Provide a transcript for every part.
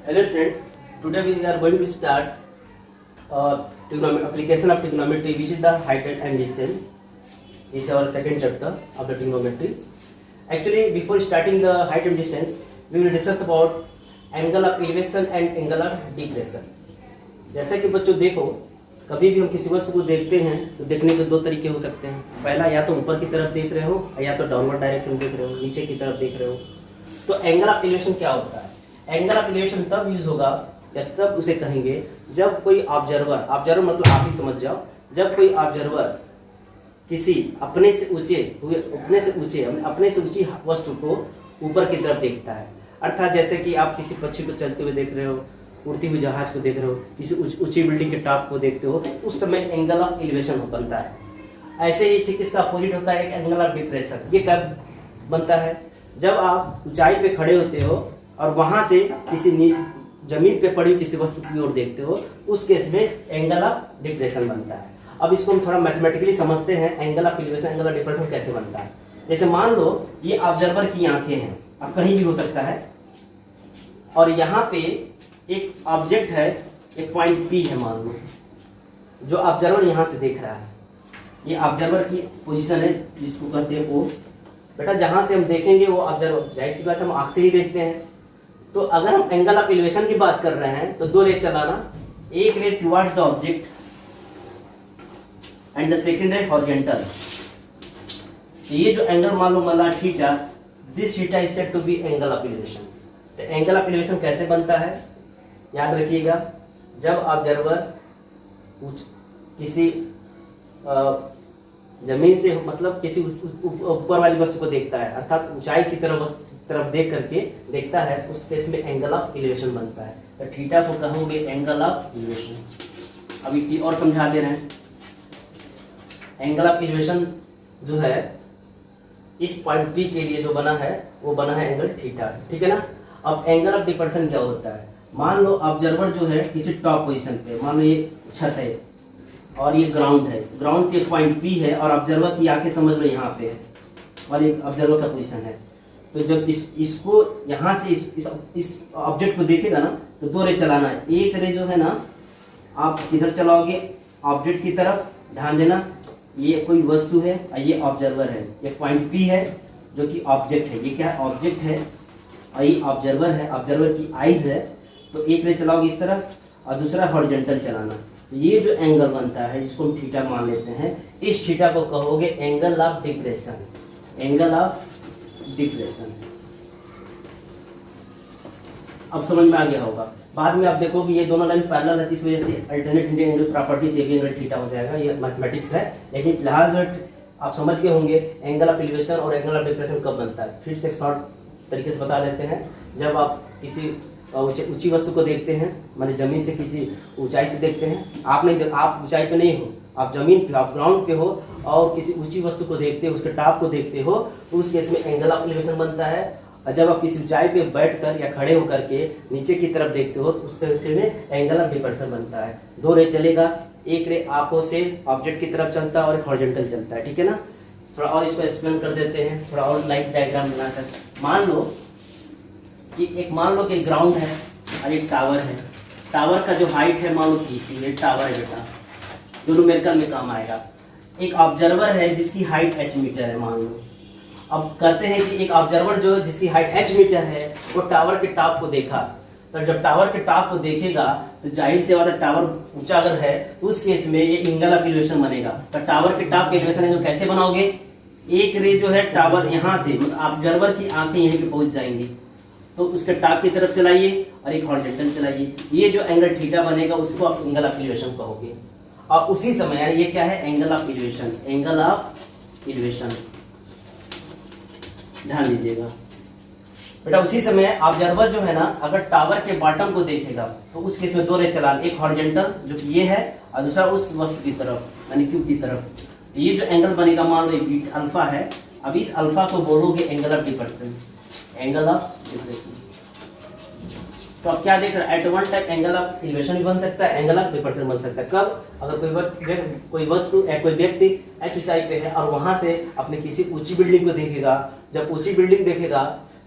Hello student, today we are going to start application of trigonometry, which is the height and distance. This is our second chapter of the trigonometry. Actually, before starting the height and distance, we will discuss about angle of elevation and angle of depression. जैसा कि बच्चों देखो, कभी भी हम किसी वस्तु को देखते हैं तो देखने के दो तरीके हो सकते हैं। पहला, या तो ऊपर की तरफ देख रहे हो या तो डाउनवर्ड डायरेक्शन देख रहे हो, नीचे की तरफ देख रहे हो। तो एंगल ऑफ एलिवेशन क्या होता है? एंगल ऑफ एलिवेशन तब यूज होगा या तब उसे कहेंगे जब कोई ऑब्जर्वर मतलब आप ही समझ जाओ, जब कोई ऑब्जर्वर किसी अपने से ऊंची वस्तु को ऊपर की तरफ देखता है। अर्थात जैसे कि आप किसी पक्षी को चलते हुए देख रहे हो, उड़ती हुई जहाज को देख रहे हो, किसी ऊंची बिल्डिंग के टॉप को देखते हो, उस समय एंगल ऑफ एलिवेशन बनता है। ऐसे ही ठीक इसका अपोजिट होता है एक एंगल ऑफ डिप्रेशन। ये कब बनता है? जब आप ऊंचाई पे खड़े होते हो और वहां से किसी जमीन पे पड़ी किसी वस्तु की ओर देखते हो, उस केस में एंगल ऑफ डिप्रेशन बनता है। अब इसको हम थोड़ा मैथमेटिकली समझते हैं, angle of elevation angle of depression कैसे बनता है। जैसे मान लो ये ऑब्जर्वर की आंखें हैं, अब कहीं भी हो सकता है, और यहाँ पे एक ऑब्जेक्ट है, एक पॉइंट पी है मान लो, जो ऑब्जर्वर यहाँ से देख रहा है। ये ऑब्जर्वर की पोजीशन है जिसको कहते हैं ओ। बेटा जहां से हम देखेंगे वो ऑब्जर्वर, जाहिर सी बात हम आंख से ही देखते हैं। तो अगर हम एंगल ऑफ एलिवेशन की बात कर रहे हैं तो दो रे चलाना, एक ray towards the object and the second ray horizontal. ये जो एंगल मान लो मला theta, this theta is said to be angle of elevation. तो एंगल ऑफ एलिवेशन कैसे बनता है याद रखिएगा, जब ऑब्जर्वर किसी जमीन से मतलब किसी ऊपर वाली वस्तु को देखता है, अर्थात ऊंचाई की तरफ देख करके देखता है, उस केस में एंगल ऑफ एलिवेशन बनता है। तो थीटा को कहोगे एंगल ऑफ एलिवेशन। अभी और समझा दे रहे हैं। एंगल ऑफ एलिवेशन जो है इस पॉइंट पी के लिए जो बना है वो बना है एंगल थीटा, ठीक है ना। अब एंगल ऑफ डिप्रेशन क्या होता है? मान लो ऑब्जर्वर जो है किसी टॉप पोजीशन पे, मान लो ये छत है और ये ग्राउंड है, ग्राउंड पे पॉइंट पी है और ऑब्जर्वर की आंखें समझ लो यहाँ पे है और एक ऑब्जर्वर का पोजीशन है। तो जब इसको यहाँ से इस ऑब्जेक्ट को देखेगा ना तो दो रे चलाना है। एक रे जो है ना आप किधर चलाओगे? ऑब्जेक्ट की तरफ। ध्यान देना, ये कोई वस्तु है और ये ऑब्जर्वर है, ये पॉइंट पी है जो कि ऑब्जेक्ट है। ये क्या है? ऑब्जेक्ट है और ये ऑब्जर्वर है, ऑब्जर्वर की आईज है। तो एक रे चलाओगे इस तरफ और दूसरा हॉरिजॉन्टल चलाना। ये जो एंगल बनता है जिसको हम थीटा मान लेते हैं, इस थीटा को कहोगे angle of depression. Angle of depression अब समझ में आ गया होगा। बाद में आप देखोगे ये दोनों लाइन पैरेलल है, इस वजह से अल्टरनेट एंगल प्रॉपर्टी से भी एंगल थीटा हो जाएगा। ये मैथमेटिक्स है, लेकिन फिलहाल जो आप समझ गए होंगे एंगल ऑफ एलिवेशन और एंगल ऑफ डिप्रेशन कब बनता है। फिर से शॉर्ट तरीके से बता देते हैं। जब आप किसी ऊंची वस्तु को देखते हैं, मतलब जमीन से किसी ऊंचाई से देखते हैं, आप ऊंचाई पे नहीं हो, आप जमीन पे, आप ग्राउंड पे हो और किसी ऊंची वस्तु को देखते हो, उसके टॉप को देखते हो, तो उस केस में एंगल ऑफ एलिवेशन बनता है। और जब आप किसी ऊंचाई पे बैठकर या खड़े होकर के नीचे की तरफ देखते हो तो उस केस में एंगल ऑफ डिप्रेशन बनता है। दो रे चलेगा, एक रे आंखों से ऑब्जेक्ट की तरफ चलता है और एक हॉरिजॉन्टल चलता है, ठीक है ना। थोड़ा और इसको एक्सप्लेन कर देते हैं, थोड़ा और लाइट डायग्राम बनाकर। मान लो कि ग्राउंड है और एक टावर है। टावर का जो हाइट है मान लो ये टावर है बेटा, जो न्यूमेरिकल में काम आएगा। एक ऑब्जर्वर है जिसकी हाइट h मीटर है मान लो। अब कहते हैं कि एक ऑब्जर्वर जो जिसकी हाइट h मीटर है वो टावर के टॉप को देखा, तो जब टावर के टॉप को देखेगा तो जाहिर से वाला टावर ऊंचा अगर है तो उस केस में ये एंगल ऑफ एलिवेशन बनेगा। तो टावर के टॉप के एलिवेशन एंगल कैसे बनाओगे? एक रे जो है टावर यहाँ से, मतलब ऑब्जर्वर की आंखें यहीं पे पहुंच जाएंगी, तो उसके टॉप की तरफ चलाइए और एक हॉरिजॉन्टल चलाइए। ये जो एंगल थीटा बनेगा उसको आप एंगल ऑफ एलिवेशन कहोगे। और उसी समय ये क्या है? Angle of elevation. Angle of elevation ध्यान दीजिएगा बेटा। उसी समय ऑब्जर्वर जो है ना अगर टावर के बॉटम को देखेगा तो उस केस में दो रे चलाना, एक हॉरिजॉन्टल जो कि ये है और दूसरा उस वस्तु की तरफ यानी क्यू की तरफ। ये जो एंगल बनेगा मान लो बीट अल्फा है। अब इस अल्फा को बोलोगे angle of depression. Angle of depression. तो अब क्या देख रहे हैं? At one time angle of elevation भी बन सकता है, एंगल ऑफ डिप्रेशन बन सकता है। कब? अगर कोई वस्तु या कोई व्यक्ति h ऊंचाई पे है और वहां से अपने किसी ऊंची बिल्डिंग को देखेगा। जब ऊंची बिल्डिंग देखेगा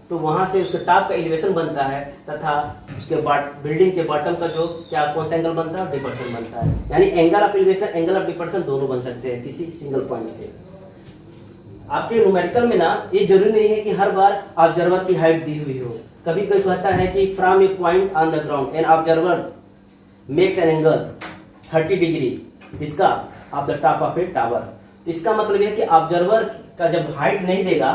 तो वहां से उसके टॉप का एलिवेशन बनता है तथा उसके बिल्डिंग के बॉटम का जो क्या कौन सा एंगल बनता है, डिपर्सन बनता है। यानी angle of elevation, angle of depression दोनों बन सकते हैं किसी सिंगल पॉइंट से। आपके न्यूमेरिकल में ना ये जरूरी नहीं है कि हर बार ऑब्जर्वर की हाइट दी हुई हो। कभी कोई कहता है कि from a point on the ground an observer makes an angle 30 degree इसका of the top of a tower. तो इसका मतलब यह है कि ऑब्जर्वर का जब हाइट नहीं देगा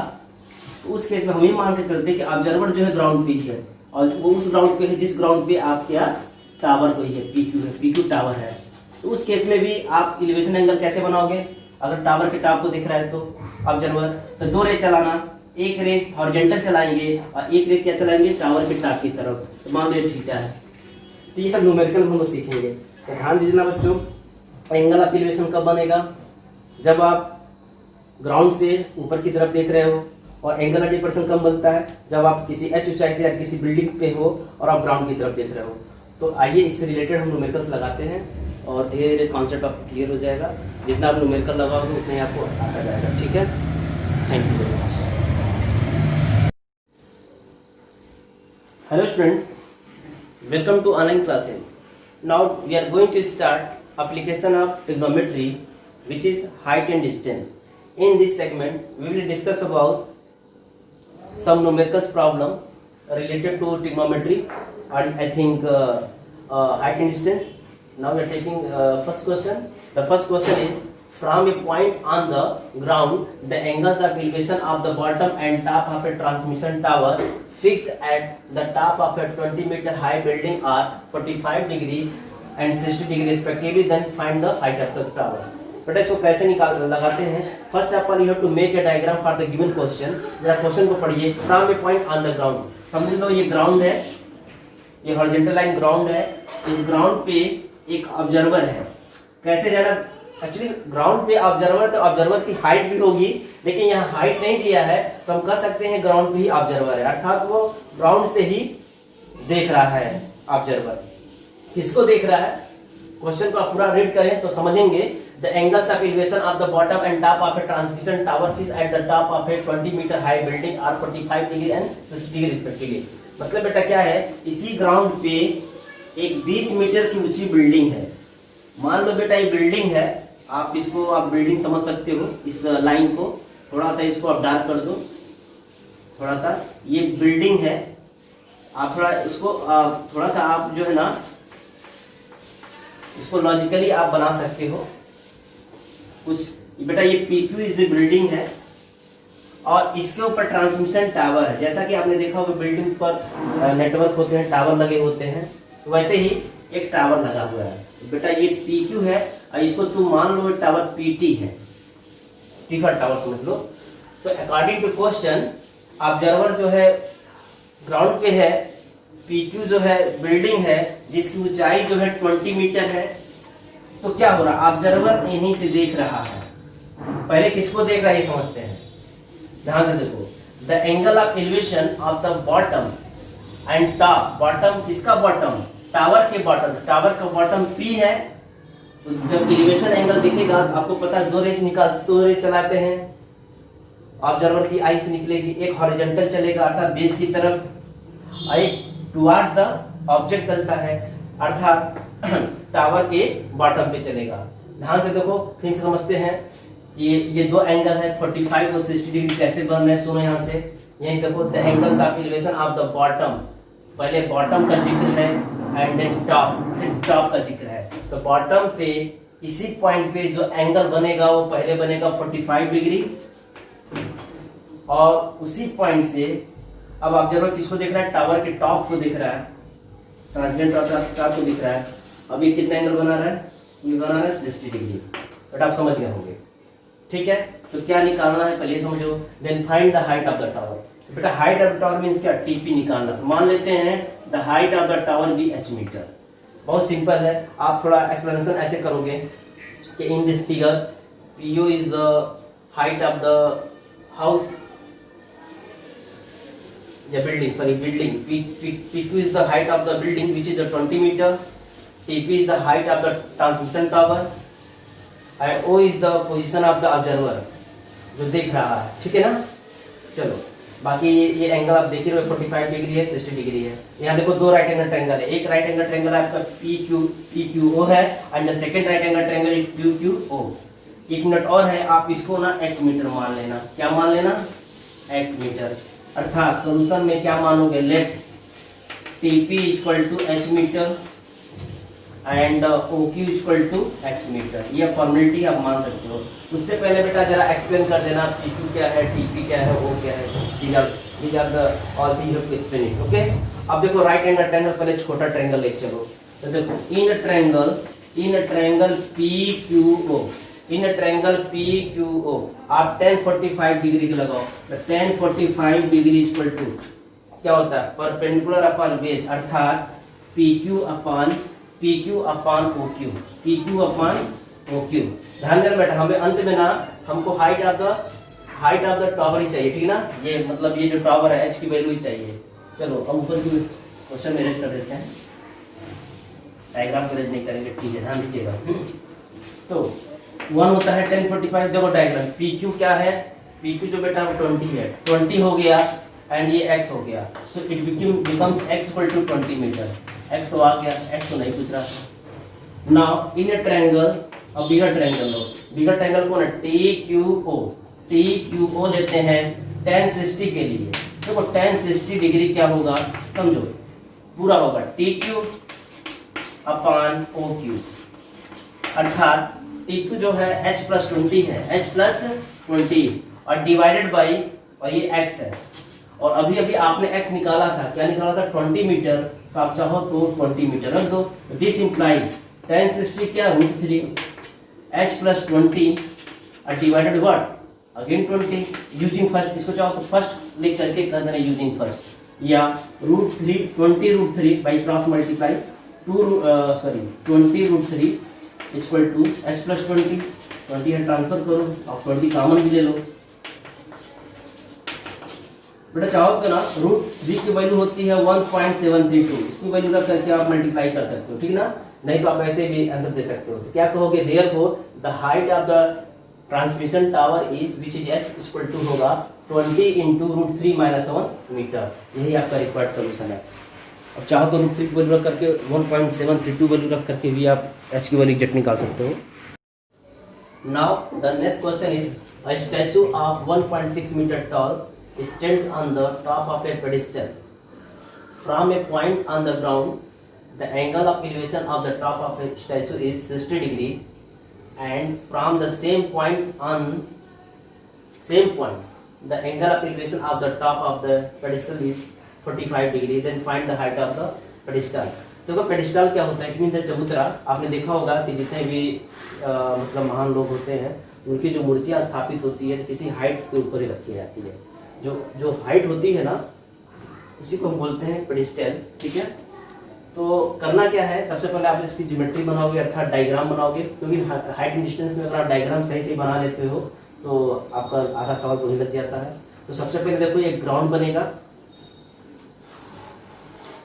तो उस केस में हम ये मान के चलते हैं कि ऑब्जर्वर जो है ग्राउंड पे ही है और वो उस ग्राउंड पे है जिस ग्राउंड पे आपके टावर को ही है, पीक्यू है, पीक्यू टावर है। तो उस केस में भी आप एलिवेशन एंगल कैसे बनाओगे? अगर टावर के टॉप को दिख रहा है तो ऑब्जर्वर, तो दो रे चलाना, एक रे हॉरिजॉन्टल चलाएंगे और एक रे क्या चलाएंगे, टावर के टॉप की तरफ। तो मान लो थीटा है। तो ये सब न्यूमेरिकल हम लोग सीखेंगे। तो ध्यान दीजिए बच्चों, एंगल ऑफ एलिवेशन कब बनेगा? जब आप ग्राउंड से ऊपर की तरफ देख रहे हो। और एंगल ऑफ डिपर्सन कब बनता है? जब आप किसी एच ऊंचाई से या किसी बिल्डिंग पे हो और आप ग्राउंड की तरफ देख रहे हो। तो आइए इससे रिलेटेड हम न्यूमेरिकल्स लगाते हैं और धीरे धीरे कॉन्सेप्ट आपको क्लियर हो जाएगा। जितना आप न्यूमेरिकल लगाओगे उतना ही आपको आता जाएगा। ठीक है, thank you very much. Hello student, welcome to online classes. Now we are going to start application of trigonometry which is height and distance. In this segment we will discuss about some numerical problem related to trigonometry and I think height and distance. Now we are taking first question. The first question is, from a point on the ground the angles of elevation of the bottom and top of a transmission tower fixed at the top of a 20-meter high building are 45 degree and 60 degree respectively. Then find the height of the tower. बेटा इसको कैसे लगाते हैं? First of all you have to make a diagram for the given question. जरा question को पढ़िए। From a point on the ground, समझ लो ये ग्राउंड है, ये हॉरिजॉन्टल लाइन ग्राउंड है। इस ग्राउंड पे एक ऑब्जर्वर है। कैसे जाना? एक्चुअली ग्राउंड पे ऑब्जर्वर, तो ऑब्जर्वर की हाइट भी होगी, लेकिन यहाँ हाइट नहीं दिया है तो हम कह सकते हैं ग्राउंड पे ही ऑब्जर्वर है, अर्थात वो ग्राउंड से ही देख रहा है। ऑब्जर्वर किसको देख रहा है? क्वेश्चन को आप पूरा रीड करें तो समझेंगे। The angles of elevation of the bottom and top of a transmission tower is at the top of a 20-meter high building are 45 degree and 60 degree respectively. मतलब बेटा क्या है, इसी ग्राउंड पे एक 20 मीटर की ऊंची बिल्डिंग है। मान लो बेटा ये बिल्डिंग है, आप इसको आप बिल्डिंग समझ सकते हो। इस लाइन को थोड़ा सा इसको आप डार्क कर दो, थोड़ा सा ये बिल्डिंग है। आप थोड़ा इसको थोड़ा सा आप जो है ना इसको लॉजिकली आप बना सकते हो कुछ। बेटा ये PQ इज बिल्डिंग है और इसके ऊपर ट्रांसमिशन टावर है। जैसा कि आपने देखा होगा बिल्डिंग पर नेटवर्क होते हैं, टावर लगे होते हैं, तो वैसे ही एक टावर लगा हुआ है। बेटा ये PQ है और इसको तुम मान लो टावर PT है, टीफर टावर समझ लो। तो अकॉर्डिंग टू क्वेश्चन ऑब्जर्वर जो है ग्राउंड पे है, PQ जो है बिल्डिंग है जिसकी ऊंचाई जो है 20 मीटर है। तो क्या हो रहा? ऑब्जर्वर यहीं से देख रहा है। पहले किसको देख रहा है ये समझते हैं, ध्यान से देखो। The angle of elevation of the bottom and top, bottom किसका बॉटम? टावर के बॉटम। टावर का बॉटम P है। तो जब एलिवेशन एंगल दिखेगा आपको पता है, दो रेस चलाते हैं। ऑब्जर्वर की आई से निकलेगी, एक हॉरिजॉन्टल चलेगा अर्थात बेस की तरफ, एक टुवर्ड्स द ऑब्जेक्ट चलता है अर्थात टावर के बॉटम पे चलेगा। ध्यान से देखो, फिर से समझते हैं। ये दो एंगल है 45 और 60 डिग्री कैसे बन रहे हैं, सुनो यहाँ से। यही देखो, the angles of elevation of the bottom, पहले बॉटम का जिक्र है एंड देन टॉप, फिर टॉप का जिक्र है। तो बॉटम पे इसी पॉइंट पे जो एंगल बनेगा वो पहले बनेगा 45 डिग्री और उसी पॉइंट से अब ऑब्जर्वर किसको देख रहा है? टावर के टॉप को देख रहा है, ट्रांसमिट टॉप को दिख रहा है। अब ये कितना एंगल बना रहा है? ये बना रहा है 60 डिग्री। बट आप समझ गए होंगे, ठीक है। तो क्या निकालना है पहले समझो। Then find the height of the tower. बेटा height of the tower means क्या? TP निकालना। तो मान लेते हैं the height of the tower be h metre. बहुत सिंपल है। आप थोड़ा एक्सप्लेनेशन ऐसे करोगे कि in this figure PU is the height of the house या building, sorry building. PQ is the height of the building which is the 20 meter. TP is the height of the transmission tower and O is the position of the observer जो देख रहा है, ठीक है ना। चलो बाकी ये एंगल आप देख रहे हो 45 डिग्री है, 60 डिग्री है। यहाँ देखो दो राइट एंगल ट्रायंगल है, एक राइट एंगल ट्रायंगल आपका PQO है and the second right angle triangle is QQO। एक मिनट और है, आप इसको ना x मीटर मान लेना। क्या मान लेना? x metre. अर्थात सॉल्यूशन में क्या मानोगे? Let TP equal to h metre and OQ equal to x metre. ये फॉर्मेलिटी आप मान सकते हो। उससे पहले बेटा जरा एक्सप्लेन कर देना PQ क्या है, TP क्या है, O क्या है। these are the all things you have to explain it, okay? अब देखो राइट एंगल ट्रायंगल, पहले छोटा ट्रायंगल ले चलो। तो देखो इन ट्रायंगल PQO आप tan 45 डिग्री का लगाओ। तो tan 45 डिग्री इक्वल टू क्या होता है? परपेंडिकुलर अपॉन बेस, अर्थात PQ अपॉन OQ। ध्यान देना बेटा, हमें अंत में ना हमको हाइट ऑफ द टॉवर ही चाहिए, ठीक है ना? ये मतलब ये जो टॉवर है h की वैल्यू ही चाहिए। चलो अब ऊपर की क्वेश्चन में अरेंज कर देते हैं, डायग्राम को अरेंज नहीं करेंगे, ठीक है, ध्यान दीजिएगा। तो 1 होता है tan 45। देखो डायग्राम PQ क्या है? PQ जो बेटा 20 है, 20 हो गया एंड ये x हो गया। So it becomes x equal to 20 metre. x तो आ गया, x तो नहीं पूछ रहा। नाउ इन ए ट्रायंगल, अब बिगर ट्रायंगल लो। बिगर ट्रायंगल कौन है? TQO लेते हैं tan 60 के लिए। देखो tan 60 डिग्री क्या होगा समझो, पूरा होगा TQ अपॉन OQ। अर्थात TQ जो है h+20 है, h+20 और डिवाइडेड बाई, और ये x है। और अभी आपने x निकाला था, क्या निकाला था? 20 मीटर। तो आप चाहो तो 20 मीटर रख दो। दिस इंप्लाइज tan 60 क्या? √3 h+20 और divided what? Again 20 using first. इसको चाहो तो फर्स्ट लिख करके कर देना यूजिंग फर्स्ट, या √3 20√3 by cross multiply 20√3 equal to h+20। 20 है ट्रांसफर करो, आप 20 कॉमन भी ले लो। बेटा चाहो तो ना √3 की वैल्यू होती है 1.732, इसकी वैल्यू रख करके आप मल्टीप्लाई कर सकते हो, ठीक है ना? नहीं तो आप ऐसे भी आंसर दे सकते हो। तो क्या कहोगे? Therefore the height of the transmission tower is which is h equal to होगा 20 into √3 - 1 मीटर। यही आपका रिक्वायर्ड सॉल्यूशन है। अब चाहो तो √3 की वैल्यू रख करके 1.732 वैल्यू रख करके भी आप h की वैल्यू एग्जैक्ट निकाल सकते हो। Now the next question is a statue of 1.6 metre tall stands on the top of a pedestal. From a point on the ground, the angle of elevation of the top of a statue is 60 degree, and from the same point, the angle of elevation of the top of the pedestal is 45 degree. Then find the height of the pedestal. देखो pedestal क्या होता है? It mean the चबूतरा। आपने देखा होगा कि जितने भी मतलब महान लोग होते हैं, उनकी जो मूर्तियां स्थापित होती है किसी हाइट के ऊपर ही रखी जाती है। जो हाइट होती है ना, उसी को हम बोलते हैं पेडिस्टल, ठीक है? तो करना क्या है? सबसे पहले आप इसकी ज्योमेट्री बनाओगे, अर्थात डायग्राम बनाओगे, क्योंकि हाइट एंड डिस्टेंस में अगर आप डायग्राम सही से बना लेते हो तो आपका आधा सवाल तो ही लग जाता है। तो सबसे पहले देखो ये ग्राउंड बनेगा,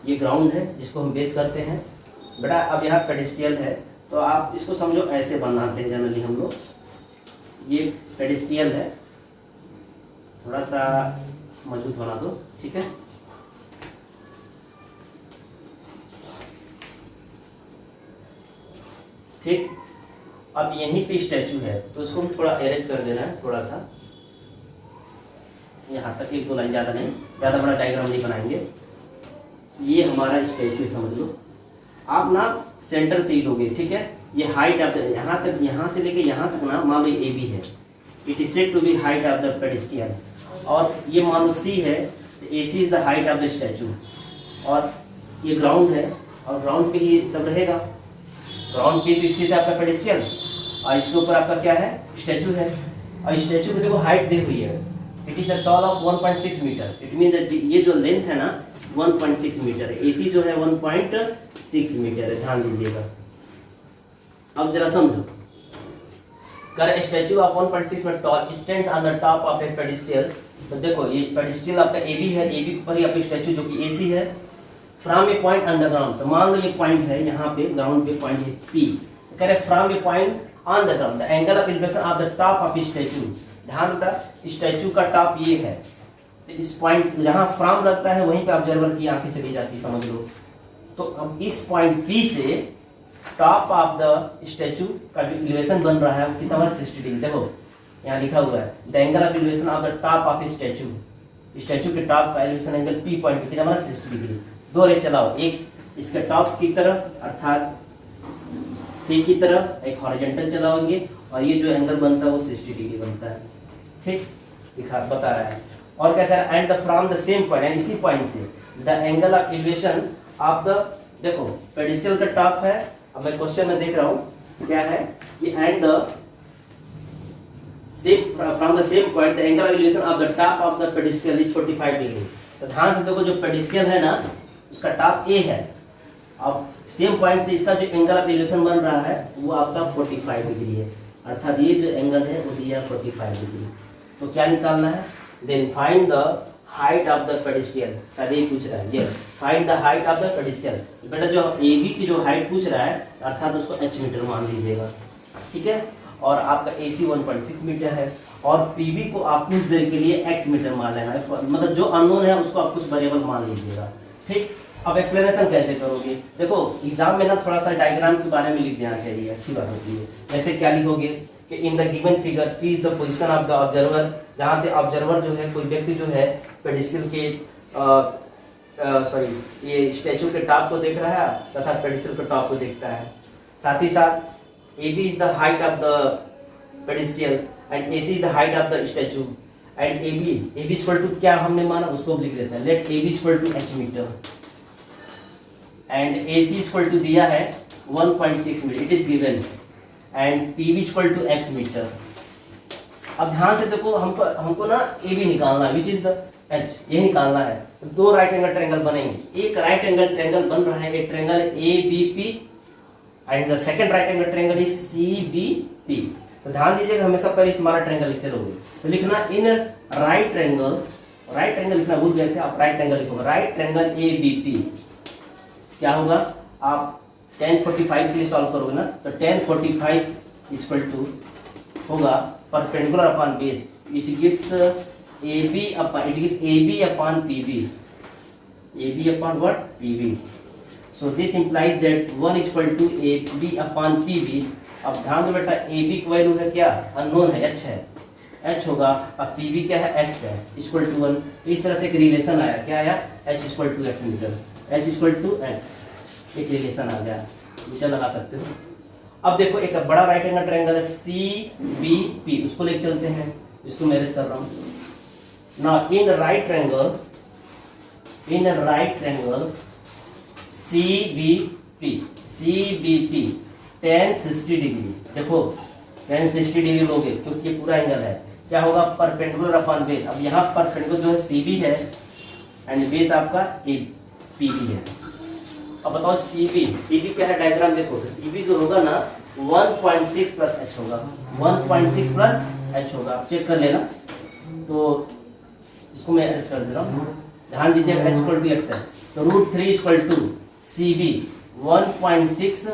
ये ग्राउंड है जिसको हम बेस करते हैं। बेटा अब यहाँ पेडिस्टल है, तो आप इसको समझो ऐसे बनाते हैं जनरली हम लोग। ये पेडिस्टल है, थोड़ा सा मजबूत होना दो, ठीक है? ठीक, अब यहीं पे स्टैचू है, तो उसको हम थोड़ा अरेंज कर देना है, थोड़ा सा यहाँ तक, 1-2 लाइन, ज़्यादा नहीं, ज़्यादा बड़ा डायग्राम नहीं बनाएंगे। ये हमारा स्टैचू है, समझ लो। आप ना सेंटर से ही लोगे, ठीक है? ये हाइट ऑफ द, यहाँ तक, यहाँ से लेके यहाँ तक ना मान लो AB है, it is said to be height of the pedestal. और ये मान लो C है, तो AC is the height of the statue. और ये ग्राउंड है, और ग्राउंड पे ही सब रहेगा। ग्राउंड पे तो स्थित है आपका पेडिस्टल, और इसके ऊपर आपका क्या है? स्टैचू है। और स्टैचू की देखो हाइट दी हुई है, it is the tall of 1.6 metre. It mean that ये जो लेंथ है ना 1.6 मीटर है, AC जो है 1.6 मीटर है, ध्यान दीजिएगा। अब जरा समझो, कर statue of 1.6 metre tall stand on the top of a pedestal. तो देखो ये पेडिस्टल आपका AB है, AB पर ही आपका स्टैचू जो कि AC है। From a point on the ground, तो मान लो ये पॉइंट है, यहाँ पे ग्राउंड पे पॉइंट है P। कह रहे from a point on the ground the angle of elevation of the top of statute. ध्यान रखना, स्टैचू का टॉप ये है, तो इस पॉइंट जहां फ्रॉम लगता है वहीं पे ऑब्जर्वर की आंखें चली जाती, समझ लो। तो अब इस पॉइंट P से टॉप ऑफ द स्टैचू का जो एलिवेशन बन रहा है वो कितना 60 डिग्री। देखो यहाँ लिखा हुआ है the angle of elevation of the top of statute, statue के टॉप का एलिवेशन एंगल P पॉइंट पे कितना 60 डिग्री। दो रे चलाओ, एक इसके टॉप की तरफ अर्थात C की तरफ एक हॉरिजॉन्टल चलाओगे और ये जो एंगल बनता है वो 60 डिग्री बनता है। ठीक, बता रहा है। और क्या कर रहा है, and from the same point, यानी इसी पॉइंट से the angle of elevation of the, देखो पेडिस्टल का टॉप है। अब मैं क्वेश्चन में देख रहा हूं क्या है कि and the same from the same point the angle of elevation of the top of the pedestal is 45 degree. तो ध्यान से देखो जो पेडिस्टल है ना उसका टॉप A है, अब सेम पॉइंट से इसका जो एंगल ऑफ एलिवेशन बन रहा है वो आपका 45 डिग्री है, अर्थात ये जो एंगल है वो दिया 45 डिग्री। तो क्या निकालना है, then find the height of the pedestal, शायद ये पूछ रहा है। Yes, find the height of the pedestal. बेटा जो AB की जो हाइट पूछ रहा है अर्थात उसको h मीटर मान लीजिएगा, ठीक है। और आपका AC 1.6 मीटर है और PB को आप कुछ देर के लिए x मीटर मान लेना है, मतलब जो अननोन है उसको आप कुछ वेरिएबल मान लीजिएगा, ठीक। अब एक्सप्लेनेशन कैसे करोगे, देखो एग्जाम में ना थोड़ा सा डायग्राम के बारे में लिख देना चाहिए, अच्छी बात होती है। जैसे क्या लिखोगे कि in the given figure P is the position of the observer, जहां से ऑब्जर्वर जो है कोई व्यक्ति जो है पेडिस्टल के सॉरी ये स्टैचू के टॉप को देख रहा है तथा पेडिस्टल के टॉप को देखता है। साथ ही साथ AB is the height of the pedestal and AC is the height of the statue and AB equal to क्या हमने माना उसको लिख देते हैं, let AB equal to h metre and AC equal to दिया है 1.6 metre, it is given, and PB equal to x metre. अब ध्यान से देखो हमको ना AB निकालना है, विच इज द h, ये निकालना है। तो दो राइट एंगल ट्रायंगल बनेंगे, एक राइट एंगल ट्रायंगल बन रहा है, एक triangle ABP and the second right angle triangle is CBP। तो ध्यान दीजिएगा हमेशा पहले स्मॉलर ट्रायंगल लिख चलोगे तो लिखना इन राइट ट्रायंगल, राइट ट्रायंगल लिखना भूल गए थे आप, राइट ट्रायंगल लिखोगे, राइट ट्रायंगल ABP क्या होगा, आप tan 45 के लिए सॉल्व करोगे ना तो tan 45 इक्वल टू होगा perpendicular upon base which gives AB upon PB, AB upon what PB, so this implies that 1 equal to AB upon PB। अब ध्यान दो बेटा AB की वैल्यू है क्या, अननोन है, h है, h होगा, अब PB क्या है, x है, इक्वल टू 1। इस तरह से एक रिलेशन आया, क्या आया, h equal to x metre, h equal to x, एक रिलेशन आ गया, मीटर लगा सकते हो। अब देखो एक बड़ा राइट एंगल ट्रायंगल है CBP, उसको लेके चलते हैं, इसको मैनेज कर रहा हूँ ना। इन right triangle CBP tan 60 degree, देखो tan 60 डिग्री लोगे क्योंकि ये पूरा एंगल है, क्या होगा परपेंडिकुलर अपॉन बेस। अब यहाँ परपेंडिकुलर जो है CB है एंड बेस आपका PB है। अब बताओ CB क्या है, डायग्राम देखो तो CB जो होगा ना 1.6 प्लस h होगा, 1.6 प्लस h होगा, आप चेक कर लेना। तो इसको मैं एच कर दे रहा हूँ, ध्यान दीजिएगा h इक्वल टू x है तो √3 equal to CB 1.6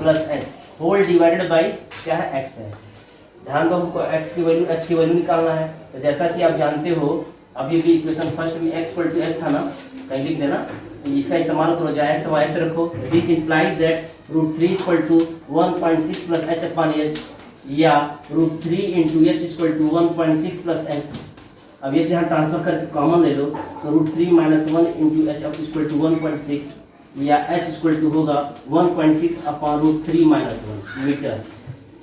plus h whole divided by क्या है x है। ध्यान दो हमको x की वैल्यू h की वैल्यू निकालना है, तो जैसा कि आप जानते हो अभी भी इक्वेशन फर्स्ट में x इक्वल टू h था ना, कहीं लिख देना, तो इसका इस्तेमाल करो, जहाँ x y h रखो। This implies that √3 equal to 1.6 plus h upon h या √3 into h equal to 1.6 plus h। अब ये यहाँ ट्रांसफर करके कॉमन ले लो तो √3 माइनस 1 इंटू h अब इक्वल टू 1.6 या h इक्वल टू होगा 1.6 अपॉन √3 माइनस 1 मीटर।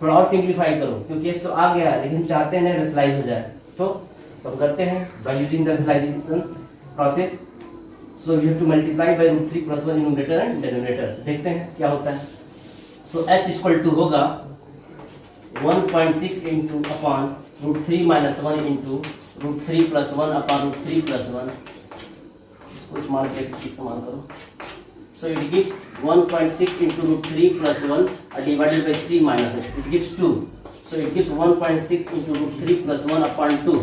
थोड़ा और सिंप्लीफाई करो क्योंकि इस तो आ गया है लेकिन चाहते हैं रेशनलाइज हो जाए, तो हम करते हैं by using the rationalisation process. So we have to multiply by √3 plus 1 numerator and denominator, देखते हैं क्या होता है। सो h इक्वल टू होगा 1.6 into upon √3 minus 1 into √3 plus 1 upon √3 plus 1, इसको स्मॉल ब्रैकेट इस्तेमाल करो। So it gives 1.6 into √3 plus 1 divided by 3 minus 1, it gives 2। So it gives 1.6 into √3 plus 1 upon 2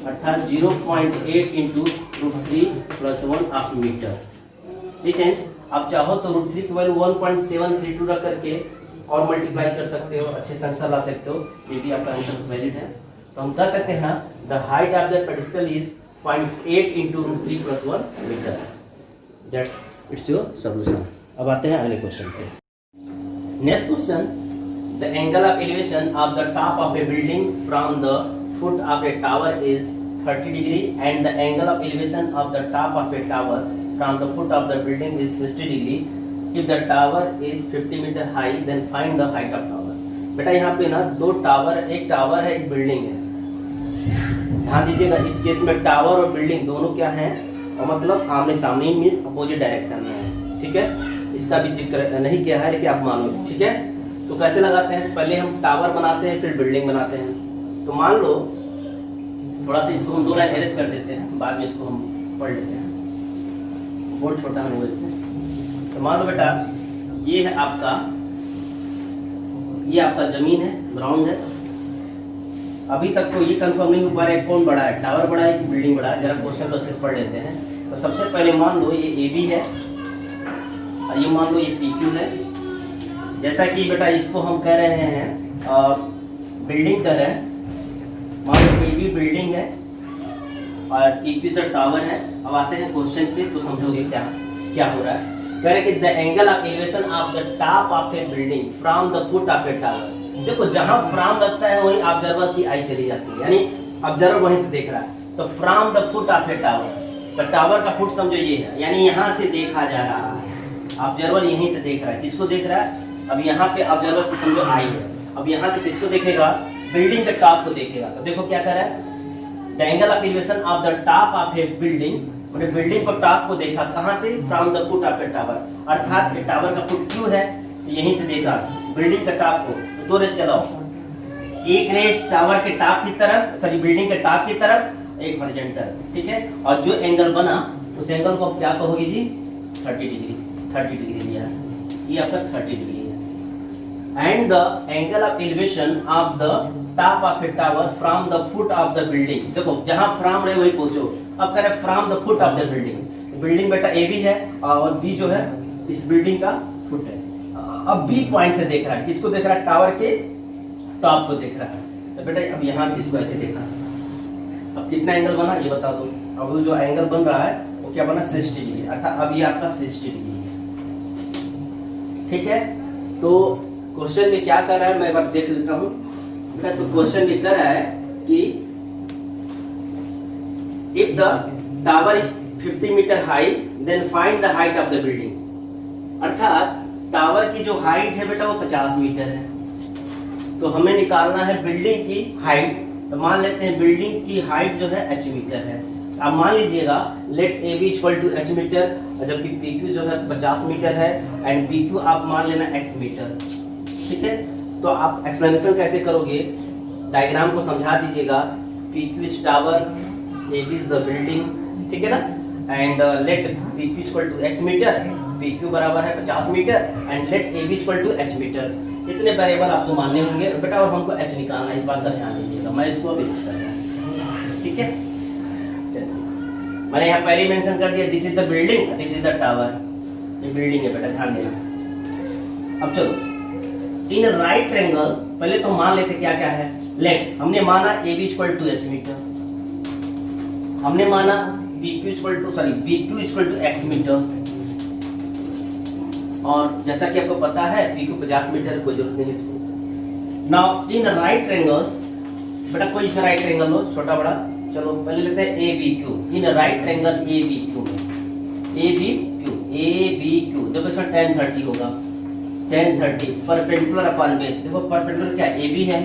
अर्थात 0.8 into √3 plus 1 of metre. Listen, आप चाहो तो √3 की value 1.732 रख करके और मल्टीप्लाई कर सकते हो, अच्छे से आंसर ला सकते हो, ये भी आपका आंसर वैलिड है। तो हम कह सकते हैं the height of the pedestal is 0.8 into √3 + 1 metre. That's its your solution. अब आते हैं अगले क्वेश्चन पे। Next question, the angle of elevation of the top of a building from the foot of a tower is 30 degree and the angle of elevation of the top of a tower from the foot of the building is 60 degree. If the tower is 50 metre high then find the height of tower. बेटा यहाँ पे ना दो tower, एक tower है एक building है। ध्यान दीजिएगा, इस केस में टावर और बिल्डिंग दोनों क्या है, और मतलब आमने सामने मीन्स अपोजिट डायरेक्शन में है। ठीक है, इसका भी जिक्र नहीं किया है लेकिन आप मानो। ठीक है, तो कैसे लगाते हैं, पहले हम टावर बनाते हैं फिर बिल्डिंग बनाते हैं। तो मान लो थोड़ा सा इसको हम दो लाइन अरेंज कर देते हैं, बाद में इसको हम पढ़ लेते हैं, बहुत छोटा है वैसे। तो मान लो बेटा ये है आपका, ये आपका जमीन है, ग्राउंड है। अभी तक तो ये कंफर्म नहीं हो पा रहा है कौन बड़ा है, टावर बड़ा है कि बिल्डिंग बड़ा है। जरा क्वेश्चन को अच्छे से पढ़ लेते हैं। तो सबसे पहले मान लो ये AB है और ये मान लो ये PQ है। जैसा कि बेटा इसको हम कह रहे हैं बिल्डिंग कह रहे हैं, मान लो AB बिल्डिंग है और PQ द टावर है। अब आते हैं क्वेश्चन पे, तो समझोगे क्या क्या हो रहा है। कह रहे कि the angle of elevation of the top of a building from the foot of a tower. देखो जहां फ्रॉम लगता है वहीं ऑब्जर्वर की आई चली जाती है, यानी ऑब्जर्वर वहीं से देख रहा है। तो from the foot of a tower, तो टावर का फुट समझो ये है, यानी यहाँ से देखा जा रहा है। ऑब्जर्वर यहीं से देख रहा है, किसको देख रहा है, अब यहाँ पे ऑब्जर्वर की समझो आई है। अब यहाँ से किसको देखेगा, बिल्डिंग के टॉप को देखेगा। तो देखो क्या कर रहा है, the angle of elevation of the top of a building, मैंने बिल्डिंग को टॉप को देखा कहां से, from the foot of a tower, अर्थात टावर का फुट क्यों है, यहीं से देखा बिल्डिंग के टॉप को। तो दो रेस चलाओ, एक रेस टावर के टॉप की तरफ, सॉरी बिल्डिंग के टॉप की तरफ, एक हॉरिजॉन्टल। ठीक है, और जो एंगल बना उस एंगल को क्या कहोगे जी, 30 डिग्री। 30 डिग्री लिया, ये आपका 30 डिग्री है। And the angle of elevation of the top of a tower from the foot of the building. देखो जहां फ्रॉम रहे वही पहुंचो। अब कह रहे from the foot of the building, building बेटा AB है और B जो है इस बिल्डिंग का फुट है। अब B पॉइंट से देख रहा है, किसको देख रहा है, टावर के टॉप को देख रहा है। तो बेटा अब यहाँ से इसको ऐसे देखा, अब कितना एंगल बना ये बता दो। अब जो एंगल बन रहा है वो क्या बना, 60 डिग्री, अर्थात अब ये आपका 60 डिग्री है। ठीक है, तो क्वेश्चन में क्या कर रहा है मैं एक बार देख लेता हूँ। तो क्वेश्चन में कर रहा है कि if the tower is 50 metre high then find the height of the building. अर्थात टावर की जो हाइट है बेटा वो 50 मीटर है, तो हमें निकालना है बिल्डिंग की हाइट। तो मान लेते हैं बिल्डिंग की हाइट जो है h मीटर है। अब मान लीजिएगा लेट AB = h मीटर, जबकि PQ जो है 50 मीटर है एंड PQ आप मान लेना x मीटर। ठीक है, तो आप एक्सप्लेनेशन कैसे करोगे, डायग्राम को समझा दीजिएगा। PQ is tower, AB is the building, ठीक है ना, and let PQ = x metre, PQ बराबर है 50 metre and let AB = h metre. इतने वेरिएबल आपको मानने होंगे बेटा, और हमको h निकालना, इस बात का ध्यान दीजिएगा। मैं इसको अभी लिख रहा हूं, ठीक है। चलिए, मैंने यहाँ पहले मेंशन कर दिया, this is the building, this is the tower. ये बिल्डिंग है बेटा, ध्यान देना। अब चलो इन राइट ट्रायंगल, पहले तो मान लेते क्या क्या है। लेट हमने माना AB = h मीटर, हमने माना BQ = x मीटर, और जैसा कि आपको पता है PQ 50 मीटर, कोई जरूरत नहीं है इसको। नाउ इन राइट ट्रायंगल, बेटा कोई इसमें राइट ट्रायंगल हो, छोटा बड़ा, चलो पहले लेते हैं ABQ। इन राइट ट्रायंगल ABQ में ABQ देखो इसमें tan 30 होगा, tan 30 परपेंडिकुलर अपॉन बेस। देखो परपेंडिकुलर क्या है, AB है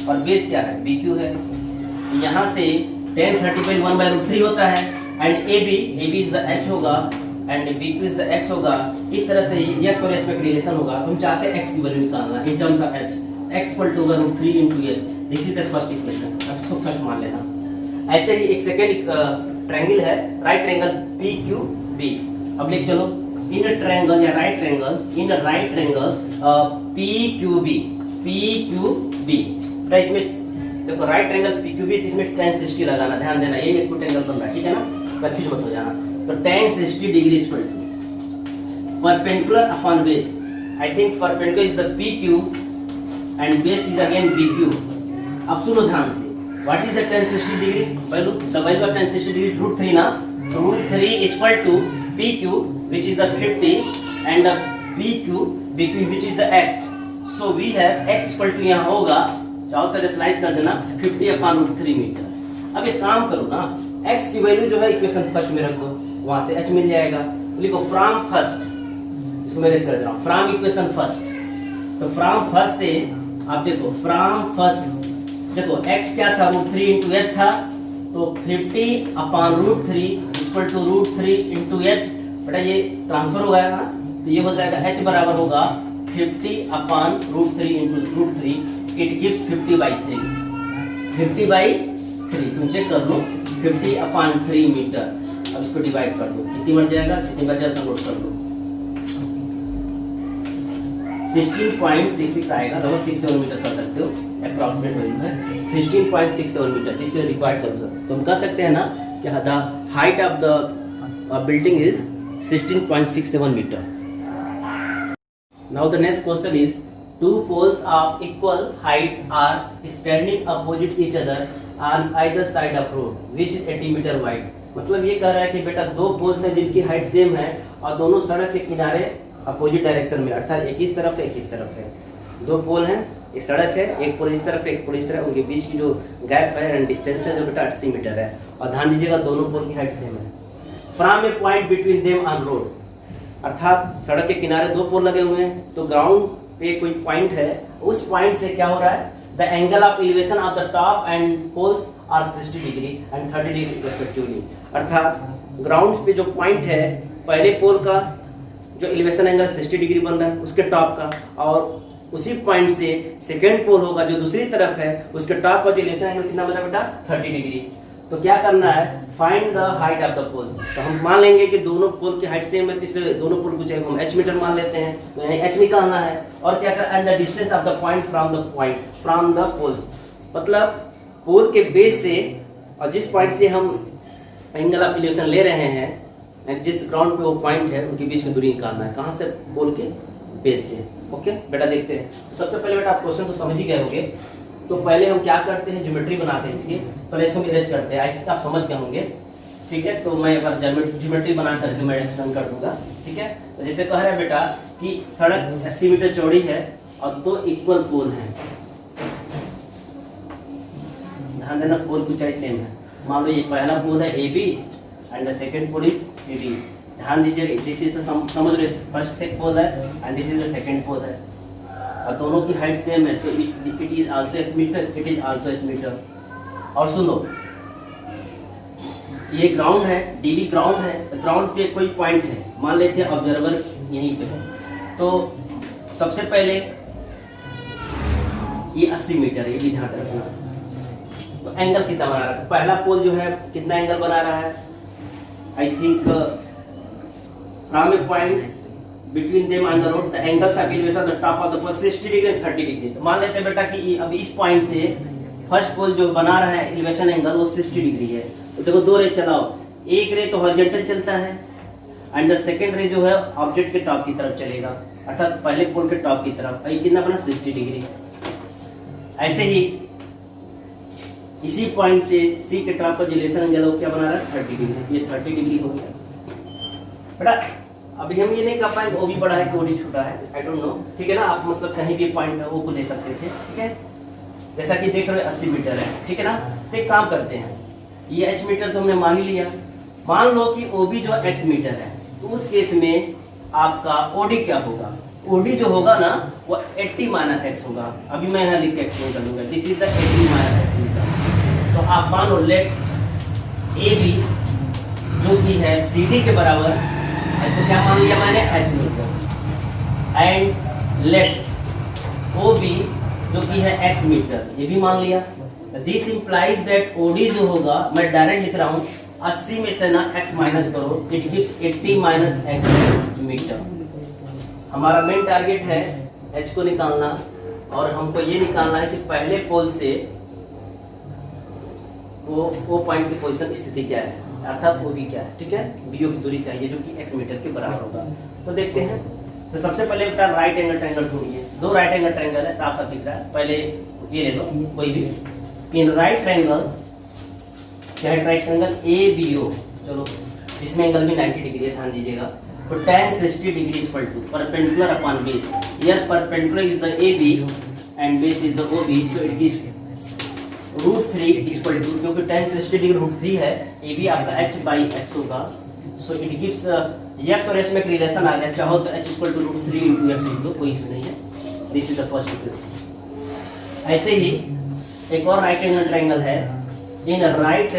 और बेस क्या है, BQ है। यहाँ से tan 30 पर 1/√3 होता है and AB is the h होगा and BQ is the x होगा। इस तरह से x और h में रिलेशन होगा। तो हम चाहते हैं x की वैल्यू निकालना in terms of h, x = √3 * h। This is the first equation, अब इसको फर्स्ट मान लेना। ऐसे ही एक सेकंड ट्रायंगल है, राइट ट्रायंगल PQB। अब लिख चलो इन ट्रायंगल या राइट ट्रायंगल, इन राइट ट्रायंगल PQB। तो इसमें देखो राइट ट्रायंगल PQB, इसमें tan 60 लगाना, ध्यान देना, ये एक एंगल बन रहा है, ठीक है ना, कंफ्यूज मत हो जाना। तो tan 60 degree = perpendicular upon base. I think perpendicular is the PQ and base is again BQ। अब सुनो ध्यान से, what is the tan 60 degree value? The value of tan 60 degree √3 ना, तो √3 is equal to PQ which is the 50 and the BQ which is the x. So we have x equal to यहाँ होगा, चाहो तो slice कर देना 50/√3 metre. अब एक काम करो ना, x की वैल्यू जो है इक्वेशन फर्स्ट में रख दो, वहां से h मिल जाएगा। लिखो फ्रॉम फर्स्ट, इसको मैं रेज कर दे रहा हूँ, फ्रॉम इक्वेशन फर्स्ट। तो फ्रॉम फर्स्ट से आप देखो, फ्रॉम फर्स्ट देखो x क्या था, √3 इंटू h था, तो 50/√3 इक्वल टू √3 इंटू h। बेटा ये ट्रांसफर हो गया ना, तो ये हो जाएगा h बराबर होगा 50/√3 इंटू √3, इट गिव्स 50/3। 50/3 तुम चेक कर लो, 50/3 मीटर। अब इसको डिवाइड कर दो, कितनी बन जाएगा, कितनी बच जाएगा नोट कर लो, 16.66 आएगा। लगभग 67 मीटर कर सकते हो, अप्रॉक्सीमेट वैल्यू है 16.67 metre. This is required solution. तुम कह सकते हैं ना कि the height of the building is 16.67 metre. Now the next question is, two poles of equal heights are standing opposite each other on either side of road which is 80 meter wide। मतलब ये कह रहा है कि बेटा दो poles हैं जिनकी हाइट सेम है और दोनों सड़क के किनारे अपोजिट डायरेक्शन में, अर्थात एक इस तरफ है एक इस तरफ है। दो पोल हैं, एक सड़क है, एक पोल इस तरफ एक पोल इस तरफ, उनके बीच की जो गैप है एंड डिस्टेंस है जो बेटा 80 मीटर है। और ध्यान दीजिएगा दोनों पोल की हाइट सेम है। From a point between them on road, अर्थात सड़क के किनारे दो पोल लगे हुए हैं, तो ग्राउंड पे कोई पॉइंट है, उस पॉइंट से क्या हो रहा है, the angle of elevation of the top and poles are 60 degree and 30 degree respectively. अर्थात ग्राउंड पे जो पॉइंट है, पहले पोल का जो एलिवेशन एंगल 60 डिग्री बन रहा है उसके टॉप का, और उसी पॉइंट से सेकेंड पोल होगा जो दूसरी तरफ है, उसके टॉप का जो एलिवेशन एंगल कितना बन रहा है बेटा, 30 डिग्री। तो क्या करना है, find the height of the poles. तो हम मान लेंगे कि दोनों पोल की हाइट सेम है, तो इसलिए दोनों पोल को चाहिए हम h मीटर मान लेते हैं, तो यानी h निकालना है। और क्या कर, and the distance of the point from the poles, मतलब पोल के बेस से और जिस पॉइंट से हम एंगल ऑफ एलिवेशन ले रहे हैं, यानी जिस ग्राउंड पे वो पॉइंट है उनके बीच की दूरी निकालना है। कहाँ से, पोल के बेस से। ओके बेटा देखते हैं। तो सबसे पहले बेटा आप क्वेश्चन तो समझ ही गए होंगे, तो पहले हम क्या करते हैं, ज्योमेट्री बनाते हैं इसकी, पहले इसको इरेज करते हैं। आई आप समझ गए होंगे, ठीक है। तो मैं एक बार ज्योमेट्री बना करके मैं एक्सप्लेन कर दूंगा, ठीक है। तो जैसे कह रहा है बेटा कि सड़क 80 मीटर चौड़ी है और दो इक्वल पोल हैं, ध्यान देना पोल की ऊंचाई सेम है। मान लो ये पहला पोल है AB and the second pole is CD। ध्यान दीजिए, दिस इज द समझ रहे, फर्स्ट से पोल है and this is the second pole है, और दोनों की हाइट सेम है, so it is also h metre, it is also h metre. और सुनो, ये ग्राउंड है, DB ग्राउंड है, ग्राउंड पे कोई पॉइंट है, मान लेते हैं ऑब्जर्वर यहीं पे है, तो सबसे पहले ये 80 मीटर है, ये भी ध्यान रखना। तो एंगल कितना बना रहा है, तो पहला पोल जो है कितना एंगल बना रहा है, I think from a point between them on the road the angles of elevation the top of the pole 60 degree and 30 degree. तो मान लेते हैं बेटा कि अब इस पॉइंट से फर्स्ट पोल जो बना रहा है एलिवेशन एंगल वो 60 डिग्री है। तो देखो दो रे चलाओ, एक रे तो हॉरिजॉन्टल चलता है एंड द सेकंड रे जो है ऑब्जेक्ट के टॉप की तरफ चलेगा, अर्थात पहले पोल के टॉप की तरफ। ये कितना बना, 60 डिग्री। ऐसे ही इसी पॉइंट से C के टॉप पर जो एलिवेशन एंगल वो क्या बना रहा है, 30 डिग्री। ये 30 डिग्री हो गया बेटा। अभी हम ये नहीं कर पाएंगे OB बड़ा है कि OD छोटा है, आई डोंट नो, ठीक है ना। आप मतलब कहीं भी पॉइंट वो को ले सकते थे, ठीक है। जैसा कि देख रहे हो 80 मीटर है, ठीक है ना। तो एक काम करते हैं, ये h मीटर तो हमने मान ही लिया, मान लो कि OB जो x मीटर है, तो उस केस में आपका OD क्या होगा, OD जो होगा ना वो 80 माइनस x होगा। अभी मैं यहाँ लिख के एक्सप्लेन कर दूंगा, this is the 80 minus x metre. तो आप मान लो लेट AB जो कि है CD के बराबर, इसको क्या मान लिया मैंने, h metre, and let OB जो कि है x मीटर, ये भी मान लिया। दिस इंप्लाइज दैट OD जो होगा, मैं डायरेक्ट लिख रहा हूँ, 80 में से ना x माइनस करो, it gives 80 minus x metre. हमारा मेन टारगेट है h को निकालना, और हमको ये निकालना है कि पहले पोल से वो पॉइंट की पोजीशन स्थिति क्या है, अर्थात OB क्या है, ठीक है। BO की दूरी चाहिए जो कि x मीटर के बराबर होगा। तो देखते हैं। तो सबसे पहले बेटा राइट एंगल ट्रायंगल ढूंढिए। दो राइट एंगल ट्रायंगल है, साफ साफ दिख रहा है। पहले ये ले लो कोई भी, इन राइट ट्रायंगल, क्या है right triangle A B O, चलो इसमें एंगल भी 90 डिग्री है, ध्यान दीजिएगा। तो tan 60 degree equal to perpendicular upon base, here perpendicular is the A B and base is the O B, so it gives √3 equal to, क्योंकि tan 60 degree √3 है, A B आपका h बाई x होगा, so it gives x और h में एक relation आ गया, चाहो तो h equal to √3 into x लिख दो, कोई इशू नहीं है। This is the first equation. ऐसे ही एक और राइट एंगल ट्रायंगल है, इन राइट